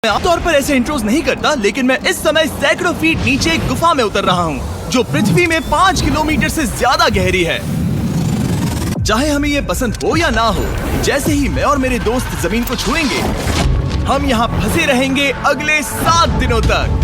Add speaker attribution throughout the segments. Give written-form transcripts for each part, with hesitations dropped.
Speaker 1: मैं आमतौर पर ऐसे इंट्रोज नहीं करता, लेकिन मैं इस समय सैकड़ों फीट नीचे एक गुफा में उतर रहा हूँ जो पृथ्वी में 5 किलोमीटर से ज्यादा गहरी है। चाहे हमें ये पसंद हो या ना हो, जैसे ही मैं और मेरे दोस्त जमीन को छुएंगे, हम यहाँ फंसे रहेंगे अगले 7 दिनों तक।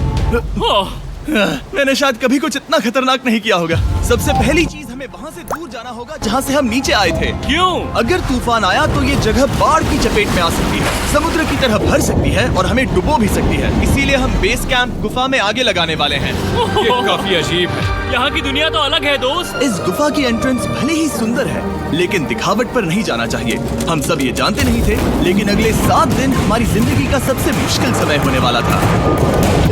Speaker 1: मैंने शायद कभी कुछ इतना खतरनाक नहीं किया होगा। सबसे पहली चीज, हमें वहाँ से दूर जाना होगा जहाँ से हम नीचे आए थे।
Speaker 2: क्यों?
Speaker 1: अगर तूफान आया तो ये जगह बाढ़ की चपेट में आ सकती है, समुद्र की तरह भर सकती है और हमें डुबो भी सकती है। इसीलिए हम बेस कैंप गुफा में आगे लगाने वाले हैं।
Speaker 2: ये काफी अजीब है। यहाँ की दुनिया तो अलग है दोस्त।
Speaker 1: इस गुफा की एंट्रेंस भले ही सुंदर है, लेकिन दिखावट पर नहीं जाना चाहिए। हम सब ये जानते नहीं थे, लेकिन अगले 7 दिन हमारी जिंदगी का सबसे मुश्किल समय होने वाला था।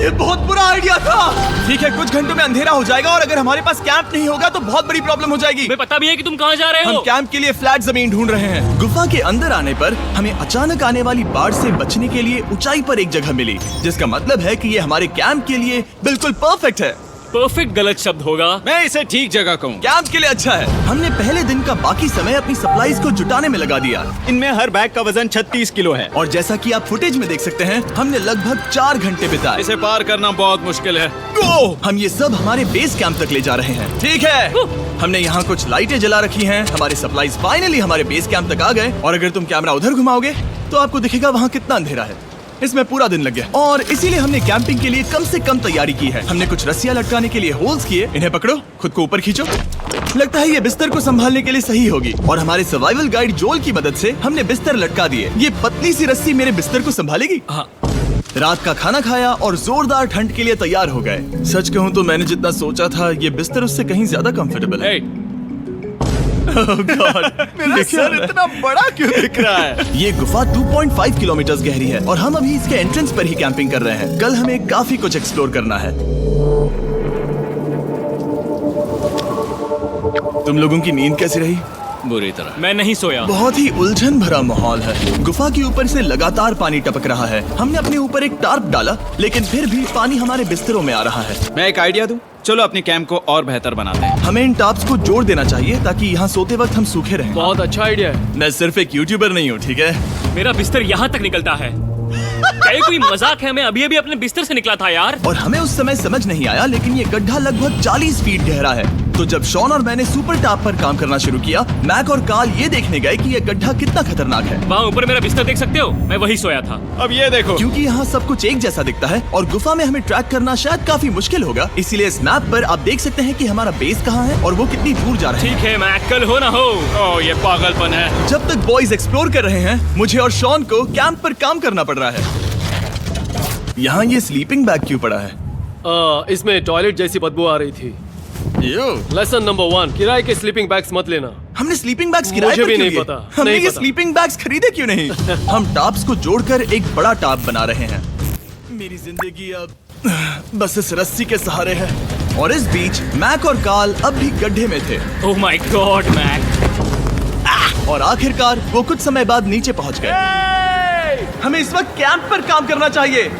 Speaker 1: ये बहुत बुरा आइडिया था। ठीक है, कुछ घंटों में अंधेरा हो जाएगा और अगर हमारे पास कैंप नहीं होगा तो बहुत बड़ी प्रॉब्लम हो जाएगी।
Speaker 2: हमें पता भी है कि तुम कहाँ जा रहे हो।
Speaker 1: हम कैंप के लिए फ्लैट जमीन ढूंढ रहे हैं। गुफा के अंदर आने पर हमें अचानक आने वाली बाढ़ से बचने के लिए ऊंचाई पर एक जगह मिली, जिसका मतलब है कि ये हमारे कैंप के लिए बिल्कुल परफेक्ट है।
Speaker 2: परफेक्ट गलत शब्द होगा।
Speaker 3: मैं इसे ठीक जगह कहूँ।
Speaker 1: कैंप के लिए अच्छा है। हमने पहले दिन का बाकी समय अपनी सप्लाईज को जुटाने में लगा दिया।
Speaker 3: इनमें हर बैग का वजन 36 किलो है
Speaker 1: और जैसा कि आप फुटेज में देख सकते हैं, हमने लगभग 4 घंटे बिताए।
Speaker 3: इसे पार करना बहुत मुश्किल है।
Speaker 1: हम ये सब हमारे बेस कैंप तक ले जा रहे हैं। ठीक है, हमने यहाँ कुछ लाइटें जला रखी हैं। हमारे सप्लाईज फाइनली हमारे बेस कैंप तक आ गए और अगर तुम कैमरा उधर घुमाओगे तो आपको दिखेगा वहाँ कितना अंधेरा है। इसमें पूरा दिन लग गया और इसीलिए हमने कैंपिंग के लिए कम से कम तैयारी की है। हमने कुछ रस्सियां लटकाने के लिए होल्स किए। इन्हें पकड़ो, खुद को ऊपर खींचो। लगता है ये बिस्तर को संभालने के लिए सही होगी और हमारे सर्वाइवल गाइड जोल की मदद से हमने बिस्तर लटका दिए। ये पतली सी रस्सी मेरे बिस्तर को संभालेगी।
Speaker 2: हाँ।
Speaker 1: रात का खाना खाया और जोरदार ठंड के लिए तैयार हो गए। सच कहूँ तो मैंने जितना सोचा था, ये बिस्तर उससे कहीं ज्यादा कंफर्टेबल है। मेरा सर इतना बड़ा क्यों दिख रहा है? ये गुफा 2.5 किलोमीटर गहरी है और हम अभी इसके एंट्रेंस पर ही कैंपिंग कर रहे हैं। कल हमें काफी कुछ एक्सप्लोर करना है। तुम लोगों की नींद कैसी रही?
Speaker 3: बुरी तरह।
Speaker 2: मैं नहीं सोया।
Speaker 1: बहुत ही उलझन भरा माहौल है। गुफा के ऊपर से लगातार पानी टपक रहा है। हमने अपने ऊपर एक टार्प डाला, लेकिन फिर भी पानी हमारे बिस्तरों में आ रहा है।
Speaker 3: मैं एक आइडिया दूं? चलो अपने कैंप को और बेहतर बनाते हैं।
Speaker 1: हमें इन टार्प्स को जोड़ देना चाहिए ताकि यहाँ सोते वक्त हम सूखे रहें।
Speaker 2: बहुत अच्छा आइडिया है।
Speaker 1: मैं सिर्फ एक यूट्यूबर नहीं हूँ, ठीक है?
Speaker 2: मेरा बिस्तर यहाँ तक निकलता है। क्या ये कोई मजाक है? मैं अभी अभी अपने बिस्तर से निकला था यार।
Speaker 1: और हमें उस समय समझ नहीं आया, लेकिन ये गड्ढा लगभग 40 फीट गहरा है। तो जब शॉन और मैंने सुपर टाप पर काम करना शुरू किया, मैक और कार्ल ये देखने गए कि ये गड्ढा कितना खतरनाक है।
Speaker 2: वहाँ ऊपर मेरा बिस्तर देख सकते हो? मैं वही सोया था।
Speaker 3: अब ये देखो।
Speaker 1: क्योंकि यहाँ सब कुछ एक जैसा दिखता है और गुफा में हमें ट्रैक करना शायद काफी मुश्किल होगा, इसीलिए इस मैप पर आप देख सकते हैं कि हमारा बेस कहाँ है और वो कितनी दूर जा रहा है।
Speaker 2: ठीक है, मैक, कल हो ना हो।
Speaker 3: ओह, ये पागलपन है।
Speaker 1: जब तक बॉयज एक्सप्लोर कर रहे हैं, मुझे और शॉन को कैंप पर काम करना पड़ रहा है। यहाँ ये स्लीपिंग बैग क्यों पड़ा है?
Speaker 4: इसमें टॉयलेट जैसी बदबू आ रही थी। लेसन नंबर 1, किराए के स्लीपिंग बैग्स मत लेना।
Speaker 1: हमने स्लीपिंग बैग्स किराए
Speaker 4: मुझे
Speaker 1: पर
Speaker 4: भी
Speaker 1: क्यों
Speaker 4: नहीं
Speaker 1: लिए?
Speaker 4: पता।
Speaker 1: हमने
Speaker 4: नहीं
Speaker 1: ये
Speaker 4: पता।
Speaker 1: स्लीपिंग बैग्स खरीदे क्यों नहीं? हम टाप्स को जोड़कर एक बड़ा टाप बना रहे हैं। मेरी जिंदगी अब बस इस रस्सी के सहारे है। और इस बीच मैक और कार्ल अब भी गड्ढे में थे।
Speaker 2: ओह माय गॉड मैक।
Speaker 1: और आखिरकार वो कुछ समय बाद नीचे पहुंच गए। हमें इस वक्त कैंप पर काम करना चाहिए।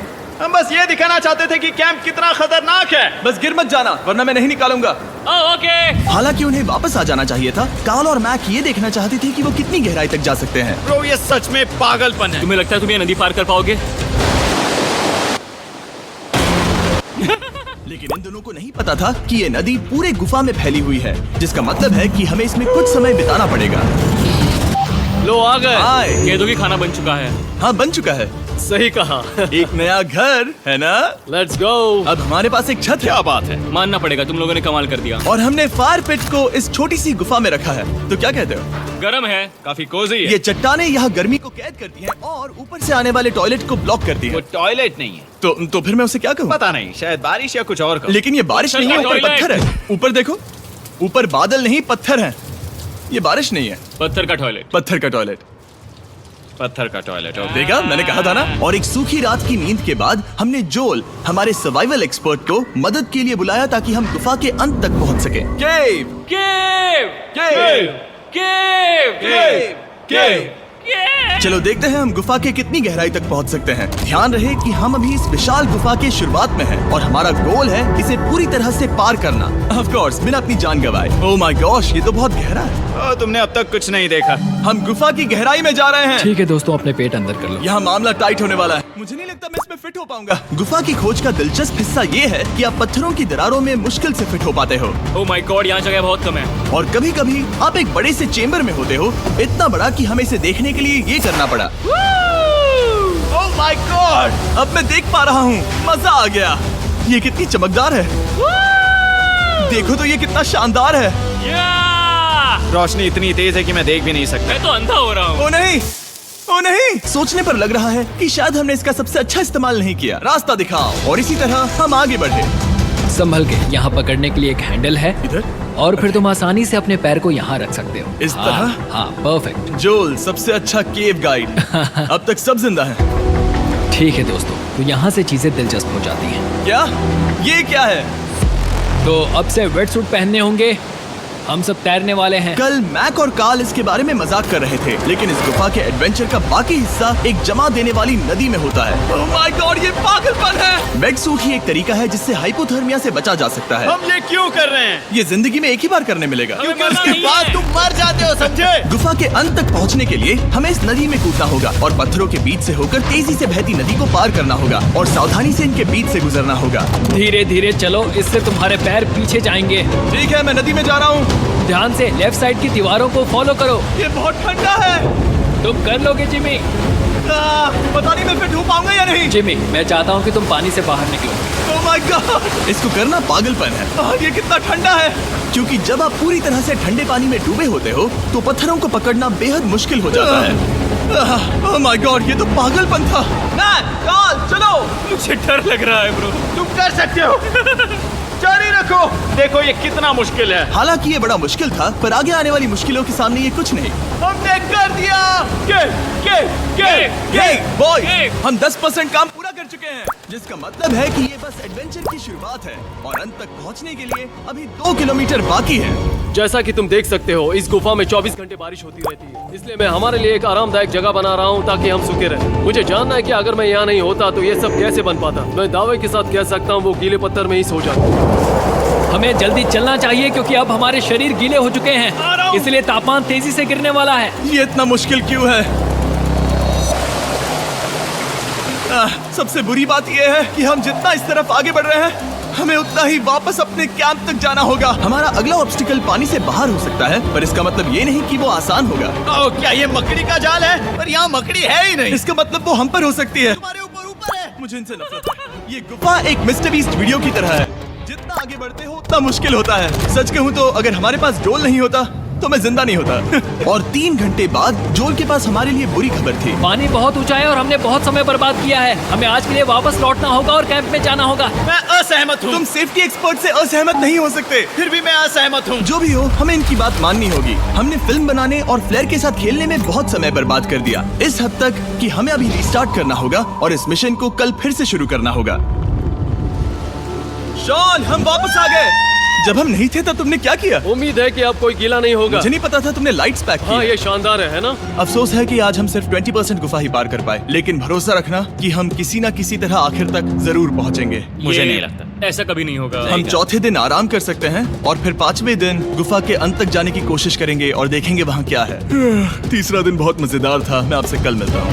Speaker 3: हम बस ये दिखाना चाहते थे कि कैंप कितना खतरनाक है।
Speaker 1: बस गिर मत जाना, वरना मैं नहीं निकालूंगा।
Speaker 2: ओके।
Speaker 1: हालांकि उन्हें वापस आ जाना चाहिए था। कार्ल और मैक ये देखना चाहते थे कि वो कितनी गहराई तक जा सकते हैं।
Speaker 3: ब्रो, ये सच में पागलपन है।
Speaker 2: तुम्हें लगता है तुम ये नदी पार कर पाओगे?
Speaker 1: लेकिन इन दोनों को नहीं पता था कि ये नदी पूरे गुफा में फैली हुई है, जिसका मतलब है कि हमें इसमें कुछ समय बिताना पड़ेगा।
Speaker 4: लो आ गए।
Speaker 1: हाय।
Speaker 2: कह दो कि खाना बन चुका है।
Speaker 1: हाँ, बन चुका है।
Speaker 4: सही कहा।
Speaker 1: एक नया घर है ना?
Speaker 4: Let's go.
Speaker 1: अब हमारे पास एक छत है।
Speaker 3: क्या बात है।
Speaker 2: मानना पड़ेगा, तुम लोगों ने कमाल कर दिया।
Speaker 1: और हमने फायर पिट को इस छोटी सी गुफा में रखा है। तो क्या कहते हो?
Speaker 2: गरम है।
Speaker 3: काफी कोजी है।
Speaker 1: ये चट्टानें यहाँ गर्मी को कैद करती हैं और ऊपर से आने वाले टॉयलेट को ब्लॉक करती
Speaker 3: वो
Speaker 1: हैं।
Speaker 3: टॉयलेट नहीं है।
Speaker 1: तो फिर मैं उसे क्या कहूँ?
Speaker 3: पता नहीं, शायद बारिश या कुछ और कहूं।
Speaker 1: लेकिन ये बारिश नहीं है, ऊपर
Speaker 2: टॉयलेट।
Speaker 1: पत्थर है। ऊपर देखो, ऊपर बादल नहीं पत्थर है। ये बारिश नहीं है,
Speaker 2: पत्थर का टॉयलेट।
Speaker 1: पत्थर का टॉयलेट।
Speaker 3: पत्थर का टॉयलेट।
Speaker 1: देखा, मैंने कहा था ना। और एक सूखी रात की नींद के बाद हमने जोल, हमारे सर्वाइवल एक्सपर्ट को मदद के लिए बुलाया ताकि हम गुफा के अंत तक पहुंच सकें। केव,
Speaker 2: केव,
Speaker 1: केव,
Speaker 2: केव,
Speaker 1: केव, केव।
Speaker 2: केव।
Speaker 1: चलो देखते हैं हम गुफा के कितनी गहराई तक पहुंच सकते हैं। ध्यान रहे कि हम अभी इस विशाल गुफा के शुरुआत में हैं और हमारा गोल है इसे पूरी तरह से पार करना। ऑफ कोर्स बिना अपनी जान गंवाए। ओह माय गॉश, ये तो बहुत गहरा है।
Speaker 3: तुमने अब तक कुछ नहीं देखा।
Speaker 1: हम गुफा की गहराई में जा रहे हैं।
Speaker 5: ठीक है दोस्तों, अपने पेट अंदर कर लो।
Speaker 1: यहाँ मामला टाइट होने वाला है। मुझे नहीं लगता मैं इसमें फिट हो पाऊंगा। गुफा की खोज का दिलचस्प हिस्सा ये है कि आप पत्थरों की दरारों में मुश्किल से फिट हो पाते हो
Speaker 2: ओह माय गॉड, यहाँ जगह बहुत कम है।
Speaker 1: और कभी कभी आप एक बड़े से चेम्बर में होते हो, इतना बड़ा कि हमें इसे देखने के लिए ये करना पड़ा।
Speaker 3: ओह माय गॉड,
Speaker 1: अब मैं देख पा रहा हूँ, मजा आ गया। ये कितनी चमकदार है। देखो तो ये कितना शानदार है।
Speaker 3: रोशनी इतनी तेज है कि मैं देख भी नहीं सकता।
Speaker 2: मैं तो अंधा हो रहा हूँ।
Speaker 1: ओ नहीं, ओ नहीं, सोचने पर लग रहा है कि शायद हमने इसका सबसे अच्छा इस्तेमाल नहीं किया। रास्ता दिखाओ। और इसी तरह हम आगे बढ़े।
Speaker 5: संभल के, यहाँ पकड़ने के लिए एक हैंडल है
Speaker 1: इधर
Speaker 5: और फिर तुम आसानी से अपने पैर को यहाँ रख सकते हो।
Speaker 1: इस तरह?
Speaker 5: हाँ, परफेक्ट।
Speaker 1: जोल सबसे अच्छा केव गाइड। अब तक सब जिंदा हैं।
Speaker 5: ठीक है दोस्तों, तो यहाँ से चीजें दिलचस्प हो जाती हैं।
Speaker 1: क्या? ये क्या है?
Speaker 5: तो अब से वेट सूट पहनने होंगे, हम सब तैरने वाले हैं।
Speaker 1: कल मैक और कार्ल इसके बारे में मजाक कर रहे थे, लेकिन इस गुफा के एडवेंचर का बाकी हिस्सा एक जमा देने वाली नदी में होता है। ओह माय गॉड, ये पागलपन है। वेट सूट ही एक तरीका है जिससे हाइपोथर्मिया से बचा जा सकता है।
Speaker 3: हम ये क्यों कर रहे हैं?
Speaker 1: ये जिंदगी में एक ही बार करने मिलेगा,
Speaker 3: क्योंकि
Speaker 2: मजा
Speaker 3: उसके
Speaker 2: नहीं
Speaker 3: बाद
Speaker 2: है।
Speaker 3: तुम मर जाते हो, समझे?
Speaker 1: गुफा के अंत तक पहुंचने के लिए हमें इस नदी में कूदना होगा और पत्थरों के बीच से होकर तेजी से बहती नदी को पार करना होगा और सावधानी से इनके बीच से गुजरना होगा।
Speaker 5: धीरे धीरे चलो, इससे तुम्हारे पैर पीछे जाएंगे।
Speaker 1: ठीक है, मैं नदी में जा रहा हूँ।
Speaker 5: ध्यान से लेफ्ट साइड की दीवारों को फॉलो करो।
Speaker 1: ये बहुत ठंडा है।
Speaker 5: तुम कर लोगे जिमी।
Speaker 1: पता नहीं मैं फिट हो पाऊंगा या नहीं।
Speaker 5: जिमी, मैं चाहता हूँ कि तुम पानी से बाहर निकलो।
Speaker 1: ओह माय गॉड, इसको करना पागलपन है। ये कितना ठंडा है। क्योंकि जब आप पूरी तरह से ठंडे पानी में डूबे होते हो तो पत्थरों को पकड़ना बेहद मुश्किल हो जाता है। ओह माय गॉड, ये तो पागलपन था। कार्ल, चलो।
Speaker 2: मुझे डर लग रहा है ब्रो।
Speaker 3: तुम कर सकते हो। जारी रखो। देखो ये कितना मुश्किल है।
Speaker 1: हालांकि ये बड़ा मुश्किल था, पर आगे आने वाली मुश्किलों के सामने ये कुछ नहीं।
Speaker 3: हमने कर दिया।
Speaker 1: Boy,
Speaker 2: Hey!
Speaker 1: हम 10% काम पूरा कर चुके हैं, जिसका मतलब है कि ये बस एडवेंचर की शुरुआत है और अंत तक पहुंचने के लिए अभी 2 किलोमीटर बाकी है।
Speaker 4: जैसा कि तुम देख सकते हो, इस गुफा में 24 घंटे बारिश होती रहती है, इसलिए मैं हमारे लिए एक आरामदायक जगह बना रहा हूँ ताकि हम सूखे रहें। मुझे जानना है कि अगर मैं यहाँ नहीं होता तो ये सब कैसे बन पाता। मैं दावे के साथ कह सकता हूँ वो गीले पत्थर में ही सो जाता।
Speaker 5: हमें जल्दी चलना चाहिए क्योंकि अब हमारे शरीर गीले हो चुके हैं, इसलिए तापमान तेजी से गिरने वाला है।
Speaker 1: ये इतना मुश्किल क्यों है? सबसे बुरी बात यह है कि हम जितना इस तरफ आगे बढ़ रहे हैं, हमें उतना ही वापस अपने कैंप तक जाना होगा। हमारा अगला ऑब्स्टिकल पानी से बाहर हो सकता है, पर इसका मतलब ये नहीं कि वो आसान होगा।
Speaker 3: ओह, क्या ये मकड़ी का जाल है? पर यहाँ मकड़ी है ही नहीं।
Speaker 1: इसका मतलब वो हम पर हो सकती है।
Speaker 3: तुम्हारे ऊपर है।
Speaker 1: मुझे इनसे नफरत है। ये गुफा एक मिस्टर बीस्ट वीडियो की तरह है, जितना आगे बढ़ते हो उतना मुश्किल होता है। सच कहूँ तो अगर हमारे पास जोल नहीं होता तो मैं जिंदा नहीं होता। और 3 घंटे बाद जोल के पास हमारे लिए बुरी खबर थी।
Speaker 5: पानी बहुत ऊंचा है और हमने बहुत समय बर्बाद किया है। हमें आज के लिए वापस लौटना होगा और कैंप में जाना होगा।
Speaker 3: मैं असहमत हूँ।
Speaker 1: तुम सेफ्टी एक्सपर्ट से असहमत नहीं हो सकते।
Speaker 3: फिर भी मैं असहमत हूँ।
Speaker 1: जो भी हो, हमें इनकी बात माननी होगी। हमने फिल्म बनाने और फ्लेयर के साथ खेलने में बहुत समय बर्बाद कर दिया, इस हद तक कि हमें अभी रिस्टार्ट करना होगा और इस मिशन को कल फिर से शुरू करना होगा। शॉन, हम वापस आ गए। जब हम नहीं थे तब तुमने क्या किया?
Speaker 4: उम्मीद है कि अब कोई गीला नहीं होगा।
Speaker 1: मुझे नहीं पता था तुमने लाइट्स पैक
Speaker 4: हाँ,
Speaker 1: की।
Speaker 4: ये शानदार है ना?
Speaker 1: अफसोस है कि आज हम सिर्फ 20% गुफा ही पार कर पाए, लेकिन भरोसा रखना कि हम किसी न किसी तरह आखिर तक जरूर पहुंचेंगे।
Speaker 2: मुझे नहीं लगता ऐसा कभी नहीं होगा।
Speaker 1: हम चौथे दिन आराम कर सकते हैं और फिर 5वें दिन गुफा के अंत तक जाने की कोशिश करेंगे और देखेंगे वहाँ क्या है। तीसरा दिन बहुत मजेदार था। मैं आपसे कल मिलता हूँ।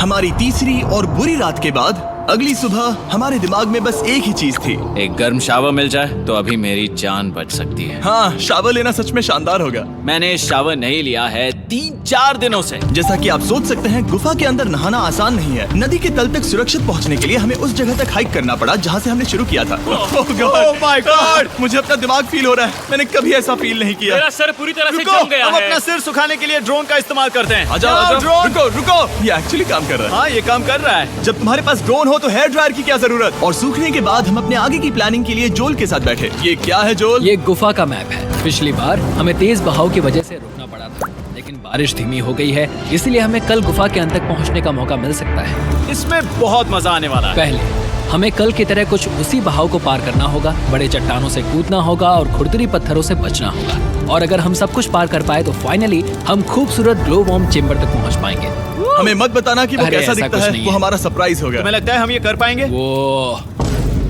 Speaker 1: हमारी तीसरी और बुरी रात के बाद अगली सुबह हमारे दिमाग में बस एक ही चीज थी।
Speaker 6: एक गर्म शावर मिल जाए तो अभी मेरी जान बच सकती है।
Speaker 1: हाँ, शावर लेना सच में शानदार होगा।
Speaker 6: मैंने शावर नहीं लिया है 3-4 दिनों से।
Speaker 1: जैसा कि आप सोच सकते हैं, गुफा के अंदर नहाना आसान नहीं है। नदी के तल तक सुरक्षित पहुंचने के लिए हमें उस जगह तक हाइक करना पड़ा जहां से हमने शुरू किया था।
Speaker 3: Oh my God!
Speaker 1: मुझे अपना दिमाग फील हो रहा है। मैंने कभी ऐसा फील नहीं किया।
Speaker 2: मेरा सर पूरी तरह से
Speaker 3: रुको,
Speaker 2: जम गया
Speaker 3: हम
Speaker 2: है।
Speaker 3: अपना सिर सुखाने के लिए ड्रोन का इस्तेमाल करते हैं।
Speaker 1: आ जाओ,
Speaker 3: जाओ, ड्रोन।
Speaker 1: रुको रुको, ये एक्चुअली काम कर रहा है।
Speaker 3: हाँ, ये काम कर रहा है।
Speaker 1: जब तुम्हारे पास ड्रोन हो तो हेयर ड्रायर की क्या जरूरत। और सूखने के बाद हम अपने आगे की प्लानिंग के लिए जोल के साथ बैठे। ये क्या है जोल?
Speaker 5: ये गुफा का मैप है। पिछली बार हमें तेज बहाव की वजह से रुकना पड़ा था, लेकिन बारिश धीमी हो गई है, इसलिए हमें कल गुफा के अंत तक पहुंचने का मौका मिल सकता है।
Speaker 3: इसमें बहुत मजा आने वाला है।
Speaker 5: पहले हमें कल की तरह कुछ उसी बहाव को पार करना होगा, बड़े चट्टानों से कूदना होगा और खुरदुरी पत्थरों से बचना होगा। और अगर हम सब कुछ पार कर पाए तो फाइनली हम खूबसूरत ग्लो वार्म चेम्बर तक पहुंच पाएंगे।
Speaker 1: हमें मत बताना कि वो
Speaker 5: अरे,
Speaker 1: कैसा
Speaker 5: ऐसा
Speaker 1: दिखता
Speaker 5: कुछ
Speaker 1: है,
Speaker 5: नहीं
Speaker 1: वो
Speaker 5: है।
Speaker 1: हमारा सरप्राइज होगा।
Speaker 3: तुम्हें लगता है हम ये कर पाएंगे?
Speaker 5: वो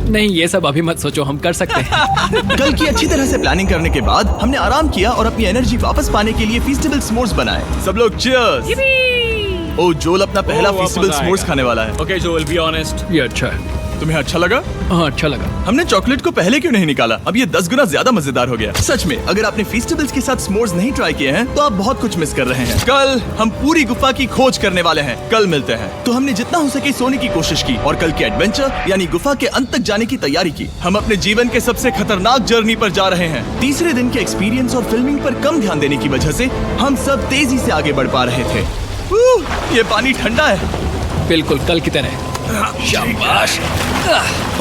Speaker 5: नहीं, ये सब अभी मत सोचो, हम कर सकते हैं।
Speaker 1: कल की अच्छी तरह से प्लानिंग करने के बाद हमने आराम किया और अपनी एनर्जी वापस पाने के लिए फीस्टेबल स्मोर्स बनाए। सब लोग चीयर्स। ओ, जोल अपना पहला
Speaker 2: बहुत
Speaker 1: फीस्टेबल
Speaker 2: मजा
Speaker 1: स्मोर्स
Speaker 2: आएगा।
Speaker 1: खाने वाला है।
Speaker 2: Okay Joel, be honest.
Speaker 5: ये अच्छा है।
Speaker 1: तुम्हें अच्छा लगा?
Speaker 5: हाँ, अच्छा लगा।
Speaker 1: हमने चॉकलेट को पहले क्यों नहीं निकाला? अब ये 10 गुना ज्यादा मजेदार हो गया। सच में, अगर आपने फीस्टेबल्स के साथ स्मोर्स नहीं ट्राई किए हैं तो आप बहुत कुछ मिस कर रहे हैं। कल हम पूरी गुफा की खोज करने वाले हैं। कल मिलते हैं। तो हमने जितना हो सके सोने की कोशिश की और कल के एडवेंचर यानी गुफा के अंत तक जाने की तैयारी की। हम अपने जीवन के सबसे खतरनाक जर्नी पर जा रहे हैं। तीसरे दिन के एक्सपीरियंस और फिल्मिंग पर कम ध्यान देने की वजह से हम सब तेजी से आगे बढ़ पा रहे थे। ये पानी ठंडा है।
Speaker 5: बिल्कुल कल की तरह। शाबाश।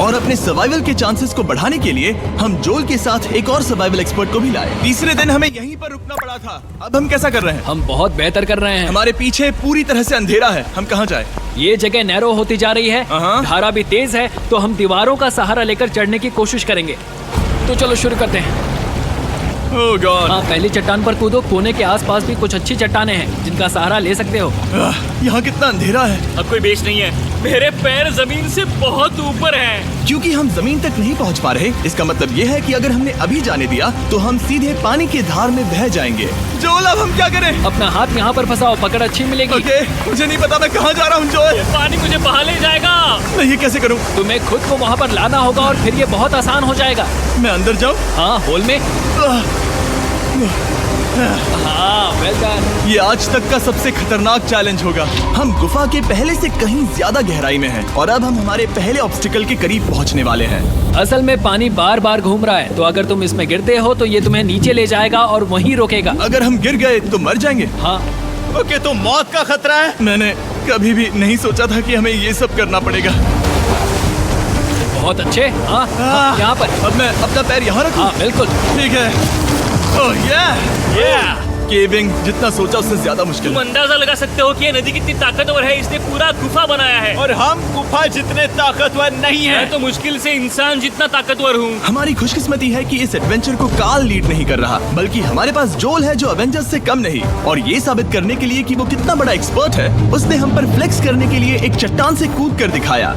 Speaker 1: और अपने सर्वाइवल के चांसेस को बढ़ाने के लिए हम जोल के साथ एक और सर्वाइवल एक्सपर्ट को भी लाए। तीसरे दिन हमें यहीं पर रुकना पड़ा था। अब हम कैसा कर रहे हैं?
Speaker 5: हम बहुत बेहतर कर रहे हैं।
Speaker 1: हमारे पीछे पूरी तरह से अंधेरा है। हम कहाँ जाए?
Speaker 5: ये जगह नैरो होती जा रही है,
Speaker 1: हाँ।
Speaker 5: धारा भी तेज है, तो हम दीवारों का सहारा लेकर चढ़ने की कोशिश करेंगे। तो चलो शुरू करते हैं।
Speaker 1: ओह गॉड।
Speaker 5: हाँ, पहली चट्टान पर कूदो। कोने के आसपास भी कुछ अच्छी चट्टानें हैं जिनका सहारा ले सकते हो।
Speaker 1: यहाँ कितना अंधेरा है।
Speaker 2: अब कोई बेस नहीं है। मेरे पैर जमीन से बहुत ऊपर हैं।
Speaker 1: क्योंकि हम जमीन तक नहीं पहुँच पा रहे, इसका मतलब ये है कि अगर हमने अभी जाने दिया तो हम सीधे पानी की धार में बह जाएंगे। जोल, अब हम क्या करें?
Speaker 5: अपना हाथ यहाँ पर फंसाओ, पकड़ अच्छी मिलेगी।
Speaker 1: ओके, मुझे नहीं पता मैं कहाँ जा रहा हूँ जोल।
Speaker 2: पानी मुझे बहा ले जाएगा।
Speaker 1: मैं ये कैसे करूँ?
Speaker 5: तुम्हें खुद को वहाँ पर लाना होगा और फिर ये बहुत आसान हो जाएगा।
Speaker 1: मैं अंदर जाऊँ?
Speaker 5: हाँ, होल में। हाँ, वेल डन।
Speaker 1: ये आज तक का सबसे खतरनाक चैलेंज होगा। हम गुफा के पहले से कहीं ज्यादा गहराई में हैं और अब हम हमारे पहले ऑब्स्टिकल के करीब पहुंचने वाले हैं।
Speaker 5: असल में पानी बार बार घूम रहा है, तो अगर तुम इसमें गिरते हो तो ये तुम्हें नीचे ले जाएगा और वहीं रोकेगा।
Speaker 1: अगर हम गिर गए तो मर जाएंगे।
Speaker 5: हाँ,
Speaker 3: ओके, तो मौत का खतरा है।
Speaker 1: मैंने कभी भी नहीं सोचा था कि हमें ये सब करना पड़ेगा।
Speaker 5: बहुत अच्छे। हाँ, यहाँ पर।
Speaker 1: अब मैं अपना पैर यहाँ रखूं?
Speaker 5: हाँ, बिल्कुल।
Speaker 1: ठीक है। ओह केविंग जितना सोचा उससे ज्यादा मुश्किल
Speaker 2: तुम
Speaker 1: है।
Speaker 2: अंदाजा लगा सकते हो कि ये नदी कितनी ताकतवर है। इसने पूरा गुफा बनाया है।
Speaker 3: और हम गुफा जितने ताकतवर नहीं है।
Speaker 2: मैं तो मुश्किल से इंसान जितना ताकतवर हूँ।
Speaker 1: हमारी खुशकिस्मती है कि इस एडवेंचर को काल लीड नहीं कर रहा, बल्कि हमारे पास जोल है जो अवेंजर्स से कम नहीं। और ये साबित करने के लिए कि वो कितना बड़ा एक्सपर्ट है, उसने हम पर फ्लेक्स करने के लिए एक चट्टान से कूद कर दिखाया।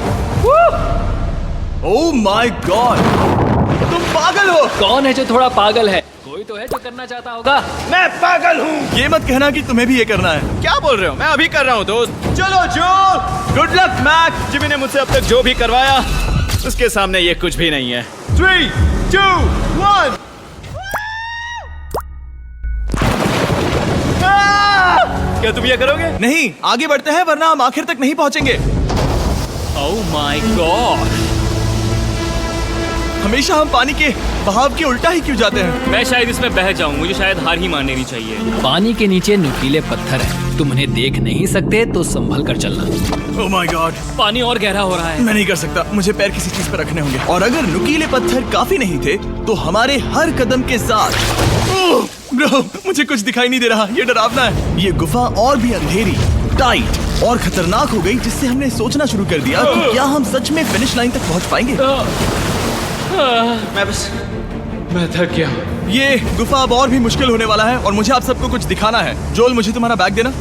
Speaker 1: ओह माय गॉड, तुम पागल हो।
Speaker 5: कौन है जो थोड़ा पागल है? कोई तो है जो करना चाहता होगा।
Speaker 3: मैं पागल हूँ।
Speaker 1: ये मत कहना कि तुम्हें भी ये करना है।
Speaker 3: क्या बोल रहे हो? मैं अभी कर रहा हूँ दोस्त। चलो जो, गुड लक मैक। जिमी ने मुझसे अब तक जो भी करवाया उसके सामने ये कुछ भी नहीं है। 3, 2, 1। क्या तुम ये करोगे?
Speaker 1: नहीं, आगे बढ़ते हैं वरना हम आखिर तक नहीं पहुंचेंगे।
Speaker 2: ओह माय गॉड,
Speaker 1: हमेशा हम पानी के बहाव के उल्टा ही क्यों जाते हैं?
Speaker 2: मैं शायद इसमें बह जाऊं। मुझे शायद हार ही मान लेनी चाहिए।
Speaker 5: पानी के नीचे नुकीले पत्थर हैं। तुम उन्हें देख नहीं सकते तो संभल कर चलना।
Speaker 1: ओह माय गॉड,
Speaker 2: पानी और गहरा हो रहा है।
Speaker 1: मैं नहीं कर सकता। मुझे पैर किसी चीज पर रखने होंगे। और अगर नुकीले पत्थर काफी नहीं थे तो हमारे हर कदम के साथ ओह ब्रो, मुझे कुछ दिखाई नहीं दे रहा। ये डरावना है। ये गुफा और भी अंधेरी, टाइट और खतरनाक हो गई, जिससे हमने सोचना शुरू कर दिया कि क्या हम सच में फिनिश लाइन तक पहुंच पाएंगे।
Speaker 3: मैं थक गया।
Speaker 1: ये गुफा अब और भी मुश्किल होने वाला है और मुझे आप सबको कुछ दिखाना है। जोल, मुझे तुम्हारा बैग देना।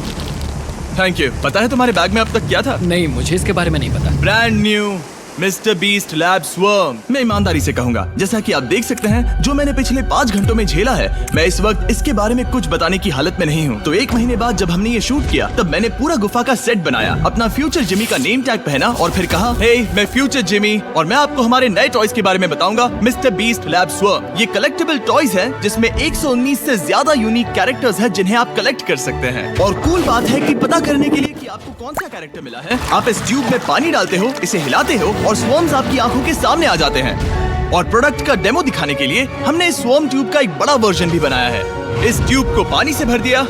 Speaker 1: Thank you. पता है तुम्हारे बैग में अब तक क्या था?
Speaker 5: नहीं, मुझे इसके बारे में नहीं पता।
Speaker 1: Brand new mister beast lab swarm. मैं ईमानदारी से कहूंगा, जैसा कि आप देख सकते हैं, जो मैंने पिछले 5 घंटों में झेला है, मैं इस वक्त इसके बारे में कुछ बताने की हालत में नहीं हूँ। तो 1 महीने बाद जब हमने ये शूट किया, तब मैंने पूरा गुफा का सेट बनाया, अपना फ्यूचर जिमी का नेम टैग पहना और फिर कहा, हे मैं फ्यूचर जिमी और मैं आपको हमारे नए टॉयज के बारे में बताऊंगा, मिस्टर बीस्ट लैब स्वर्म। ये कलेक्टेबल टॉयज हैं जिसमें 119 से ज्यादा यूनिक कैरेक्टर्स हैं जिन्हें आप कलेक्ट कर सकते हैं। और कूल बात है कि पता करने के लिए कि आपको कौन सा कैरेक्टर मिला है, आप इस ट्यूब में पानी डालते हो, इसे हिलाते हो और स्वर्म्स आपकी आंखों के सामने आ जाते हैं। और प्रोडक्ट का डेमो दिखाने के लिए हमने इस स्वॉर्म ट्यूब का एक बड़ा वर्जन भी बनाया है। इस ट्यूब को पानी से भर दिया।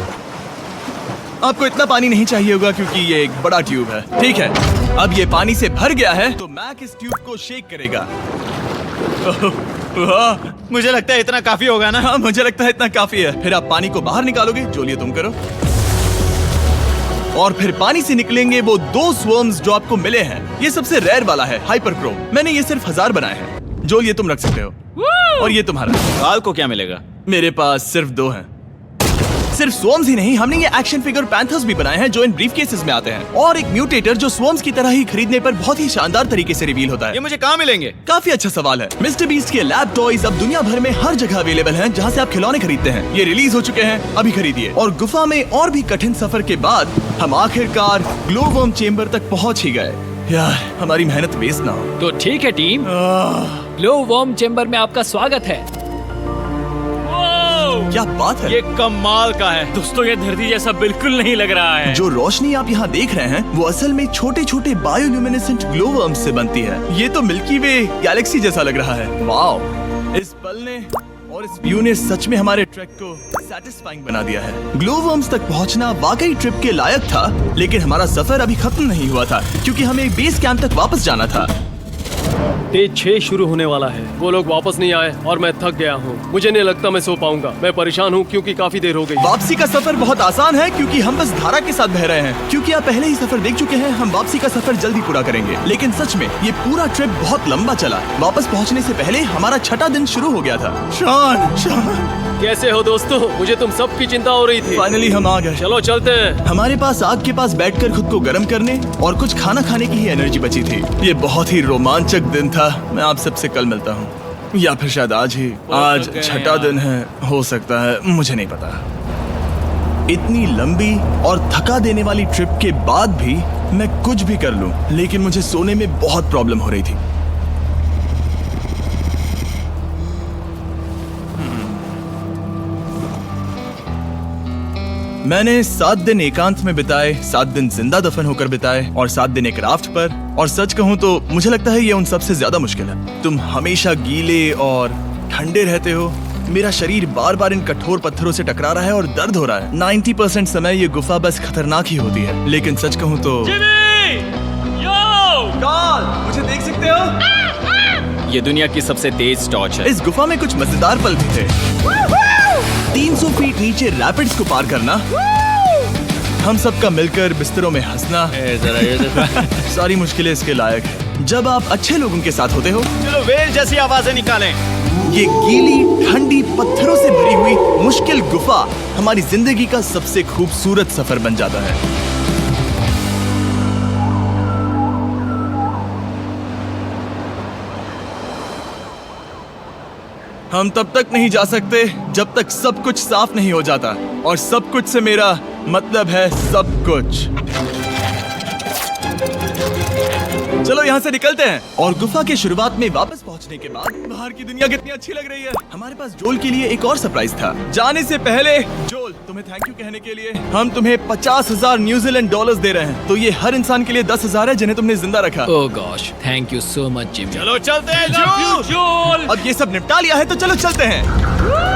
Speaker 1: आपको इतना पानी नहीं चाहिए होगा क्योंकि ये एक बड़ा ट्यूब है। ठीक है, अब ये पानी से भर गया है तो मैक इस ट्यूब को शेक करेगा।
Speaker 3: मुझे लगता है इतना काफी होगा ना।
Speaker 1: हाँ, मुझे लगता है इतना काफी है। फिर आप पानी को बाहर निकालोगे। जोलिए तुम करो। और फिर पानी से निकलेंगे वो 2 स्वर्म्स जो आपको मिले हैं। ये सबसे रेयर वाला है, हाइपरक्रो। मैंने ये सिर्फ 1000 बनाए हैं। जोल, ये तुम रख सकते हो और ये तुम्हारा।
Speaker 3: काल को क्या मिलेगा?
Speaker 1: मेरे पास सिर्फ 2 हैं। सिर्फ स्वर्म्स ही नहीं, हमने ये एक्शन फिगर पैंथर्स भी बनाए हैं जो इन ब्रीफ केसेस में आते हैं, और एक म्यूटेटर जो स्वर्म्स की तरह ही खरीदने पर बहुत ही शानदार तरीके से रिवील होता है।
Speaker 3: ये मुझे कहाँ मिलेंगे?
Speaker 1: काफी अच्छा सवाल है। मिस्टर बीस्ट के लैब टॉयज अब दुनिया भर में हर जगह अवेलेबल हैं जहां से आप खिलौने खरीदते हैं। ये रिलीज हो चुके हैं, अभी खरीदिए। और गुफा में और भी कठिन सफर के बाद हम आखिरकार ग्लोवर्म चेम्बर तक पहुंच ही गए। यार, हमारी मेहनत वेस्ट ना हो।
Speaker 5: तो ठीक है टीम, ग्लो वर्म चेम्बर में आपका स्वागत है।
Speaker 1: क्या बात है!
Speaker 3: ये कमाल का है।
Speaker 2: दोस्तों, ये धरती जैसा बिल्कुल नहीं लग रहा है।
Speaker 1: जो रोशनी आप यहाँ देख रहे हैं वो असल में छोटे छोटे बायोल्यूमिनेसेंट ग्लोवर्म्स से बनती है। ये तो मिल्की वे गैलेक्सी जैसा लग रहा है। वाओ! इस पल ने और इस व्यू ने सच में हमारे ट्रैक को सैटिस्फाइंग बना दिया है। ग्लोवर्म्स तक पहुँचना वाकई ट्रिप के लायक था, लेकिन हमारा सफर अभी खत्म नहीं हुआ था क्योंकि हमें बेस कैंप तक वापस जाना था।
Speaker 4: डे 6 शुरू होने वाला है। वो लोग वापस नहीं आए और मैं थक गया हूँ। मुझे नहीं लगता मैं सो पाऊंगा। मैं परेशान हूँ क्योंकि काफी देर हो गई।
Speaker 1: वापसी का सफर बहुत आसान है क्योंकि हम बस धारा के साथ बह रहे हैं। क्योंकि आप पहले ही सफर देख चुके हैं, हम वापसी का सफर जल्दी पूरा करेंगे। लेकिन सच में ये पूरा ट्रिप बहुत लंबा चला। वापस पहुंचने से पहले हमारा 6ठा दिन शुरू हो गया था। शान,
Speaker 4: कैसे हो दोस्तों? मुझे तुम सबकी चिंता हो रही थी।
Speaker 1: फाइनली हम आ गए।
Speaker 4: चलो चलते हैं।
Speaker 1: हमारे पास आग के पास बैठकर खुद को गर्म करने और कुछ खाना खाने की ही एनर्जी बची थी। ये बहुत ही रोमांचक दिन था। मैं आप सबसे कल मिलता हूँ, या फिर शायद आज ही। आज 6ठा दिन है, हो सकता है, मुझे नहीं पता। इतनी लंबी और थका देने वाली ट्रिप के बाद भी मैं कुछ भी कर लूं, लेकिन मुझे सोने में बहुत प्रॉब्लम हो रही थी। मैंने 7 दिन एकांत में बिताए, 7 दिन जिंदा दफन होकर बिताए और 7 दिन एक राफ्ट पर। और सच कहूं तो मुझे लगता है ये उन सबसे ज्यादा मुश्किल है। तुम हमेशा गीले और ठंडे रहते हो। मेरा शरीर बार बार इन कठोर पत्थरों से टकरा रहा है और दर्द हो रहा है। 90% समय ये गुफा बस खतरनाक ही होती है। लेकिन सच कहूं तो कार्ल, मुझे देख सकते हो?
Speaker 3: ये दुनिया की सबसे तेज टॉर्च है।
Speaker 1: इस गुफा में कुछ मजेदार पल भी थे। 300 फीट नीचे रैपिड्स को पार करना, हम सबका मिलकर बिस्तरों में हंसना, सारी मुश्किलें इसके लायक है जब आप अच्छे लोगों के साथ होते हो।
Speaker 3: चलो वेल जैसी आवाजें निकालें।
Speaker 1: ये गीली ठंडी पत्थरों से भरी हुई मुश्किल गुफा हमारी जिंदगी का सबसे खूबसूरत सफर बन जाता है। हम तब तक नहीं जा सकते जब तक सब कुछ साफ नहीं हो जाता, और सब कुछ से मेरा मतलब है सब कुछ। चलो यहाँ से निकलते हैं। और गुफा के शुरुआत में वापस पहुँचने के बाद बाहर की दुनिया कितनी अच्छी लग रही है। हमारे पास जोल के लिए एक और सरप्राइज था। जाने से पहले जोल, तुम्हें थैंक यू कहने के लिए हम तुम्हें 50,000 न्यूजीलैंड डॉलर्स दे रहे हैं। तो ये हर इंसान के लिए 10,000 है जिन्हें तुमने जिंदा रखा।
Speaker 5: Oh gosh, thank you so much Jimmy.
Speaker 3: चलो चलते हैं
Speaker 2: Love you,
Speaker 3: जोल।
Speaker 2: Joel!
Speaker 1: अब ये सब निपटा लिया है तो चलो चलते हैं।